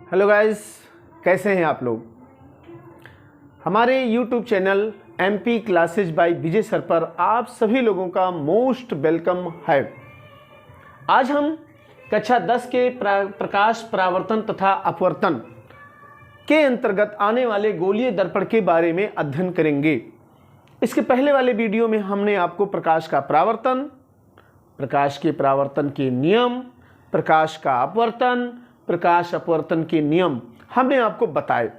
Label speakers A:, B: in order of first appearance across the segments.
A: Hello guys, कैसे हैं आप लोग। हमारे YouTube channel MP classes by Vijay sir पर आप सभी लोगों का मोस्ट वेलकम है। आज हम कक्षा 10 के प्रकाश परावर्तन तथा अपवर्तन के अंतर्गत आने वाले गोलीय दर्पण के बारे में अध्ययन करेंगे। इसके पहले वाले वीडियो में हमने आपको प्रकाश का परावर्तन, प्रकाश के परावर्तन के नियम, प्रकाश का अपवर्तन, प्रकाश अपवर्तन के नियम हमने आपको बताए।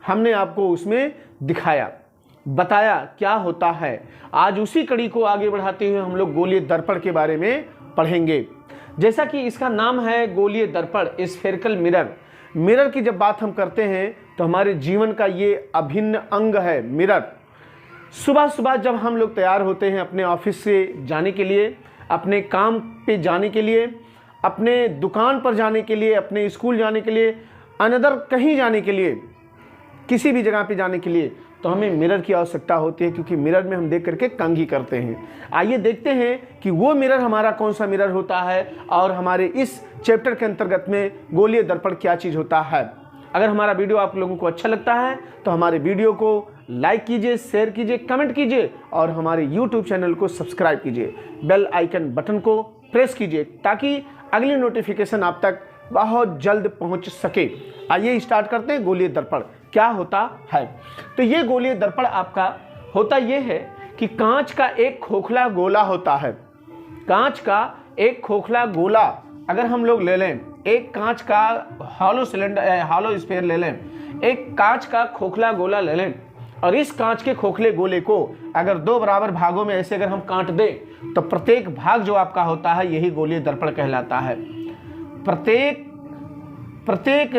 A: हमने आपको उसमें दिखाया, बताया क्या होता है। आज उसी कड़ी को आगे बढ़ाते हुए हम लोग गोलीय दर्पण के बारे में पढ़ेंगे। जैसा कि इसका नाम है गोलीय दर्पण, स्फेरिकल मिरर। मिरर की जब बात हम करते हैं तो हमारे जीवन का ये अभिन्न अंग है मिरर। सुबह सुबह जब हम लोग तैयार होते हैं अपने ऑफिस से जाने के लिए, अपने काम पे जाने के लिए, अपने दुकान पर जाने के लिए, अपने स्कूल जाने के लिए, अनदर कहीं जाने के लिए, किसी भी जगह पे जाने के लिए, तो हमें मिरर की आवश्यकता होती है, क्योंकि मिरर में हम देख करके कंघी करते हैं। आइए देखते हैं कि वो मिरर हमारा कौन सा मिरर होता है और हमारे इस चैप्टर के अंतर्गत में गोलीय दर्पण क्या चीज़ होता है। अगर हमारा वीडियो आप लोगों को अच्छा लगता है तो हमारे वीडियो को लाइक कीजिए, शेयर कीजिए, कमेंट कीजिए और हमारे YouTube चैनल को सब्सक्राइब कीजिए। बेल आइकन बटन को प्रेस कीजिए ताकि अगली नोटिफिकेशन आप तक बहुत जल्द पहुंच सके। आइए स्टार्ट करते हैं। गोलीय दर्पण क्या होता है। तो ये गोलीय दर्पण आपका होता ये है कि कांच का एक खोखला गोला होता है। कांच का एक खोखला गोला अगर हम लोग ले लें, एक कांच का हॉलो सिलेंडर, हॉलो स्फीयर ले लें, एक कांच का खोखला गोला ले लें और इस कांच के खोखले गोले को अगर दो बराबर भागों में ऐसे अगर हम काट दें तो प्रत्येक भाग जो आपका होता है यही गोलीय दर्पण कहलाता है। प्रत्येक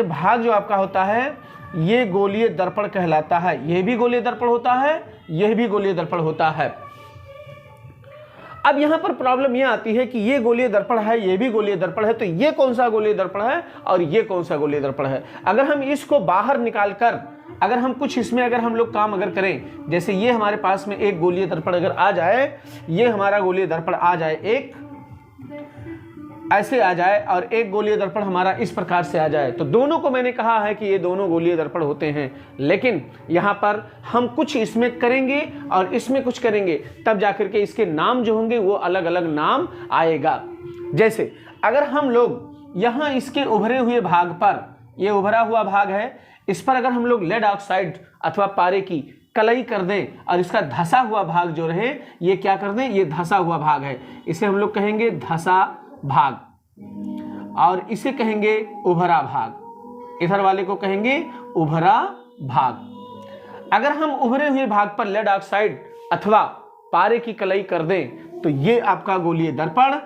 A: भाग जो आपका होता है ये गोलीय दर्पण कहलाता है। यह भी गोलीय दर्पण होता है, यह भी गोलीय दर्पण होता है। अब यहां पर प्रॉब्लम यह आती है कि ये गोलीय दर्पण है, ये भी गोलीय दर्पण है, तो ये कौन सा गोलीय दर्पण है और ये कौन सा गोलीय दर्पण है। अगर हम इसको बाहर निकाल कर अगर हम कुछ इसमें अगर हम लोग काम अगर करें, जैसे ये हमारे पास में एक गोलीय दर्पण अगर आ जाए, ये हमारा गोलीय दर्पण आ जाए, एक ऐसे आ जाए और एक गोलीय दर्पण हमारा इस प्रकार से आ जाए, तो दोनों को मैंने कहा है कि ये दोनों गोलीय दर्पण होते हैं। लेकिन यहाँ पर हम कुछ इसमें करेंगे और इसमें कुछ करेंगे, तब जाकर के इसके नाम जो होंगे वो अलग अलग नाम आएगा। जैसे अगर हम लोग यहाँ इसके उभरे हुए भाग पर, ये उभरा हुआ भाग है, इस पर अगर हम लोग लेड ऑक्साइड अथवा पारे की कलई कर दें और इसका धसा हुआ भाग जो रहे ये क्या कर दें, ये धसा हुआ भाग है, इसे हम लोग कहेंगे धसा भाग और इसे कहेंगे उभरा भाग, इधर वाले को कहेंगे उभरा भाग। अगर हम उभरे हुए भाग पर लेड ऑक्साइड अथवा पारे की कलई कर दें तो ये आपका गोलीय दर्पण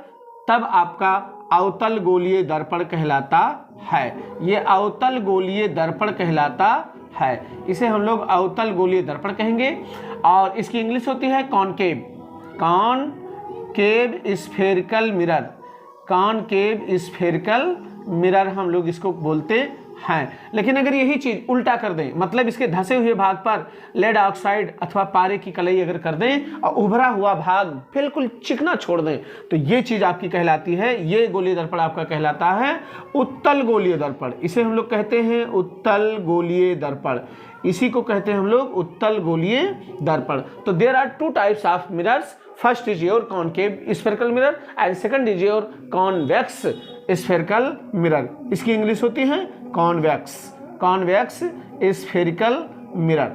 A: तब आपका अवतल गोलीय दर्पण कहलाता है। ये अवतल गोलीय दर्पण कहलाता है, इसे हम लोग अवतल गोलीय दर्पण कहेंगे। और इसकी इंग्लिश होती है concave, concave spherical mirror, concave spherical mirror हम लोग इसको बोलते हैं। लेकिन अगर यही चीज उल्टा कर दें, मतलब इसके धसे हुए भाग पर लेड ऑक्साइड अथवा पारे की कलई अगर कर दें और उभरा हुआ भाग बिल्कुल चिकना छोड़ दें, तो ये चीज आपकी कहलाती है, ये गोलीय दर्पण आपका कहलाता है उत्तल गोलीय दर्पण। इसे हम लोग कहते हैं उत्तल गोलीय दर्पण, इसी को कहते हैं हम लोग उत्तल गोलीय दर्पण। तो there are two types of mirrors, first is your concave spherical mirror and second is your convex spherical mirror. इसकी इंग्लिश होती है convex, convex spherical mirror,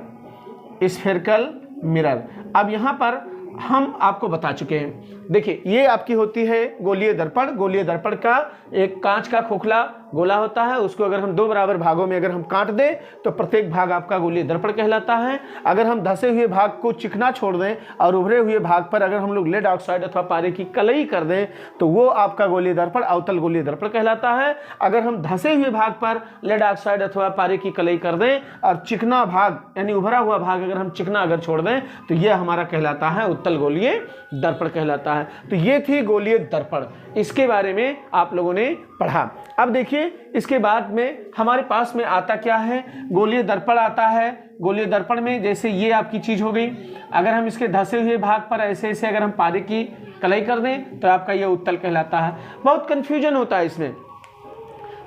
A: spherical mirror. अब यहाँ पर हम आपको बता चुके हैं, देखिए ये आपकी होती है गोलीय दर्पण। गोलीय दर्पण का एक कांच का खोखला गोला होता है, उसको अगर हम दो बराबर भागों में अगर हम काट दें तो प्रत्येक भाग आपका गोलीय दर्पण कहलाता है। अगर हम धसे हुए भाग को चिकना छोड़ दें और उभरे हुए भाग पर अगर हम लोग लेड ऑक्साइड अथवा पारे की कलई कर दें तो वो आपका गोलीय दर्पण अवतल गोलीय दर्पण कहलाता है। अगर हम धसे हुए भाग पर लेड ऑक्साइड अथवा पारे की कलई कर दें और चिकना भाग यानी उभरा हुआ भाग अगर हम चिकना अगर छोड़ दें तो यह हमारा कहलाता है उत्तल गोलीय दर्पण कहलाता है। तो ये थी गोलीय दर्पण, इसके बारे में आप लोगों ने पढ़ा। अब देखिए इसके बाद में हमारे पास में आता क्या है, गोलीय दर्पण आता है। गोलीय दर्पण में जैसे ये आपकी चीज हो गई, अगर हम इसके धसे हुए भाग पर ऐसे ऐसे अगर हम पारे की कलई कर दें तो आपका ये उत्तल कहलाता है। बहुत कंफ्यूजन होता है इसमें।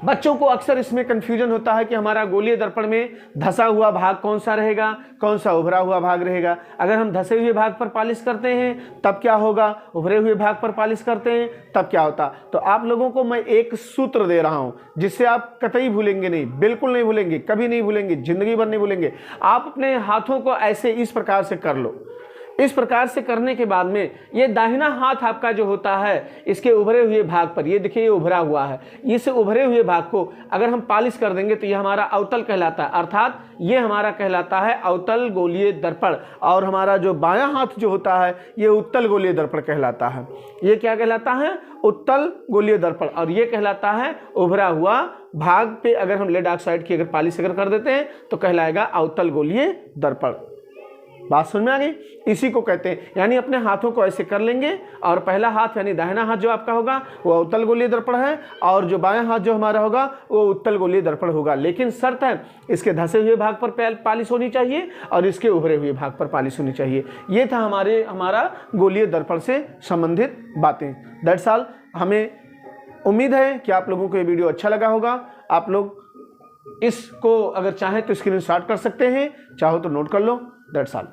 A: बच्चों को अक्सर इसमें कंफ्यूजन होता है कि हमारा गोलीय दर्पण में धंसा हुआ भाग कौन सा रहेगा, कौन सा उभरा हुआ भाग रहेगा। अगर हम धंसे हुए भाग पर पॉलिश करते हैं तब क्या होगा, उभरे हुए भाग पर पॉलिश करते हैं तब क्या होता। तो आप लोगों को मैं एक सूत्र दे रहा हूं जिससे आप कतई भूलेंगे नहीं, बिल्कुल नहीं भूलेंगे, कभी नहीं भूलेंगे, जिंदगी भर नहीं भूलेंगे। आप अपने हाथों को ऐसे इस प्रकार से कर लो। इस प्रकार से करने के बाद में ये दाहिना हाथ आपका जो होता है इसके उभरे हुए भाग पर, ये देखिए ये उभरा हुआ है, इस उभरे हुए भाग को अगर हम पॉलिश कर देंगे तो ये हमारा अवतल कहलाता है, अर्थात ये हमारा कहलाता है अवतल गोलीय दर्पण। और हमारा जो बायां हाथ जो होता है ये उत्तल गोलीय दर्पण कहलाता है। ये क्या कहलाता है, उत्तल गोलीय दर्पण। और ये कहलाता है उभरा हुआ भाग पे अगर हम लेड ऑक्साइड की अगर पॉलिश अगर कर देते हैं तो कहलाएगा अवतल गोलीय दर्पण। बात समझ में आ गई? इसी को कहते हैं, यानी अपने हाथों को ऐसे कर लेंगे और पहला हाथ यानी दाहिना हाथ जो आपका होगा वो उत्तल गोलीय दर्पण है और जो बायां हाथ जो हमारा होगा वो उत्तल गोलीय दर्पण होगा। लेकिन शर्त है इसके धंसे हुए भाग पर पॉलिश होनी चाहिए और इसके उभरे हुए भाग पर पॉलिश होनी चाहिए। ये था हमारा गोलीय दर्पण से संबंधित बातें। That's all. हमें उम्मीद है कि आप लोगों को ये वीडियो अच्छा लगा होगा। आप लोग इसको अगर चाहें तो स्क्रीनशॉट कर सकते हैं, चाहो तो नोट कर लो। That's all.